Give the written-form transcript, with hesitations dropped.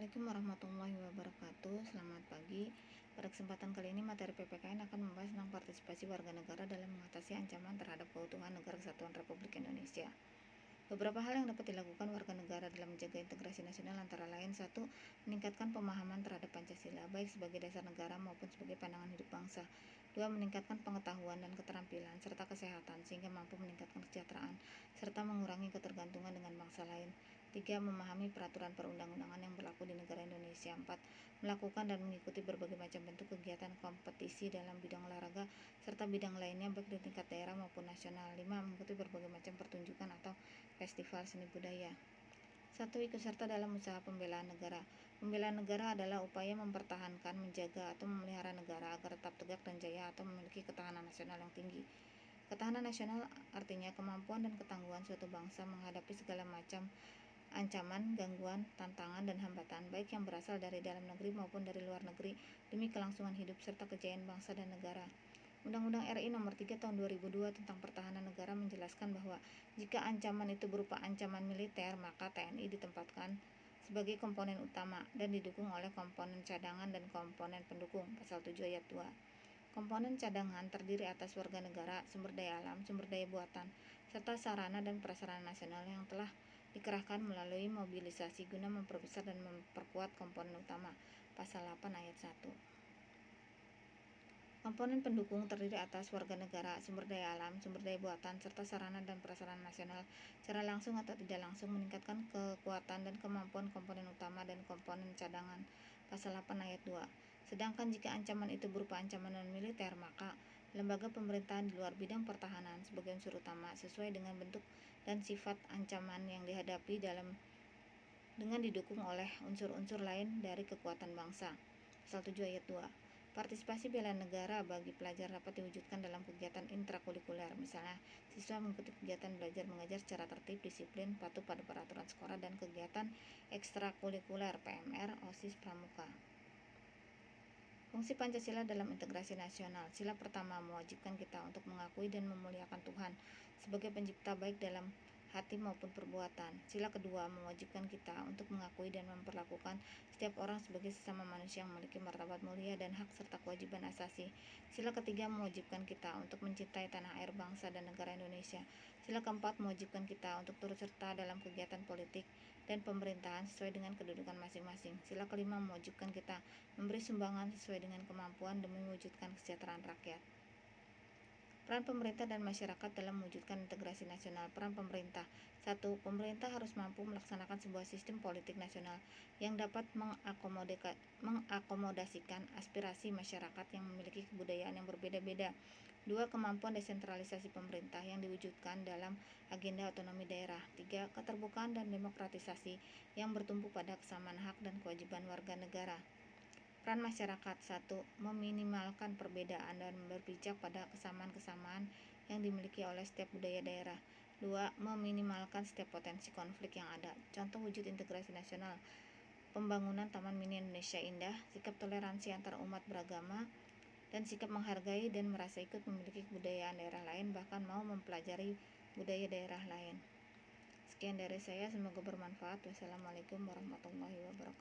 Assalamualaikum warahmatullahi wabarakatuh. Selamat pagi. Pada kesempatan kali ini materi PPKN akan membahas tentang partisipasi warga negara dalam mengatasi ancaman terhadap keutuhan Negara Kesatuan Republik Indonesia. Beberapa hal yang dapat dilakukan warga negara dalam menjaga integrasi nasional antara lain: 1. Meningkatkan pemahaman terhadap Pancasila, baik sebagai dasar negara maupun sebagai pandangan hidup bangsa. 2. Meningkatkan pengetahuan dan keterampilan serta kesehatan sehingga mampu meningkatkan kesejahteraan serta mengurangi ketergantungan dengan bangsa lain. 3. Memahami peraturan perundang-undangan yang berlaku di negara Indonesia. 4. Melakukan dan mengikuti berbagai macam bentuk kegiatan kompetisi dalam bidang olahraga serta bidang lainnya baik di tingkat daerah maupun nasional. 5. Mengikuti berbagai macam pertunjukan atau festival seni budaya. 1. Ikut serta dalam usaha pembelaan negara. Pembelaan negara adalah upaya mempertahankan, menjaga, atau memelihara negara agar tetap tegak dan jaya atau memiliki ketahanan nasional yang tinggi. Ketahanan nasional artinya kemampuan dan ketangguhan suatu bangsa menghadapi segala macam ancaman, gangguan, tantangan, dan hambatan, baik yang berasal dari dalam negeri maupun dari luar negeri, demi kelangsungan hidup serta kejayaan bangsa dan negara. Undang-Undang RI Nomor 3 Tahun 2002 tentang Pertahanan Negara menjelaskan bahwa jika ancaman itu berupa ancaman militer, maka TNI ditempatkan sebagai komponen utama dan didukung oleh komponen cadangan dan komponen pendukung. Pasal 7 ayat 2. Komponen cadangan terdiri atas warga negara, sumber daya alam, sumber daya buatan, serta sarana dan prasarana nasional yang telah dikerahkan melalui mobilisasi guna memperbesar dan memperkuat komponen utama. Pasal 8 ayat 1. Komponen pendukung terdiri atas warga negara, sumber daya alam, sumber daya buatan, serta sarana dan prasarana nasional secara langsung atau tidak langsung meningkatkan kekuatan dan kemampuan komponen utama dan komponen cadangan. Pasal 8 ayat 2. Sedangkan jika ancaman itu berupa ancaman non-militer, maka lembaga pemerintahan di luar bidang pertahanan sebagai unsur utama sesuai dengan bentuk dan sifat ancaman yang dihadapi dengan didukung oleh unsur-unsur lain dari kekuatan bangsa. Pasal 7 ayat 2. Partisipasi bela negara bagi pelajar dapat diwujudkan dalam kegiatan intrakurikuler, misalnya siswa mengikuti kegiatan belajar mengajar secara tertib, disiplin, patuh pada peraturan sekolah, dan kegiatan ekstrakurikuler PMR, OSIS, Pramuka. Fungsi Pancasila dalam integrasi nasional. Sila pertama mewajibkan kita untuk mengakui dan memuliakan Tuhan sebagai pencipta baik dalam hati maupun perbuatan. Sila kedua mewajibkan kita untuk mengakui dan memperlakukan setiap orang sebagai sesama manusia yang memiliki martabat mulia dan hak serta kewajiban asasi. Sila ketiga mewajibkan kita untuk mencintai tanah air, bangsa, dan negara Indonesia. Sila keempat mewajibkan kita untuk turut serta dalam kegiatan politik dan pemerintahan sesuai dengan kedudukan masing-masing. Sila kelima mewajibkan kita memberi sumbangan sesuai dengan kemampuan demi mewujudkan kesejahteraan rakyat. Peran pemerintah dan masyarakat dalam mewujudkan integrasi nasional. Peran pemerintah. 1. Pemerintah harus mampu melaksanakan sebuah sistem politik nasional yang dapat mengakomodasikan aspirasi masyarakat yang memiliki kebudayaan yang berbeda-beda. 2. Kemampuan desentralisasi pemerintah yang diwujudkan dalam agenda otonomi daerah. 3. Keterbukaan dan demokratisasi yang bertumpu pada kesamaan hak dan kewajiban warga negara. Peran masyarakat. 1. Meminimalkan perbedaan dan berpijak pada kesamaan-kesamaan yang dimiliki oleh setiap budaya daerah. 2. Meminimalkan setiap potensi konflik yang ada. Contoh wujud integrasi nasional: pembangunan Taman Mini Indonesia Indah, sikap toleransi antar umat beragama, dan sikap menghargai dan merasa ikut memiliki kebudayaan daerah lain, bahkan mau mempelajari budaya daerah lain. Sekian dari saya, semoga bermanfaat. Wassalamualaikum warahmatullahi wabarakatuh.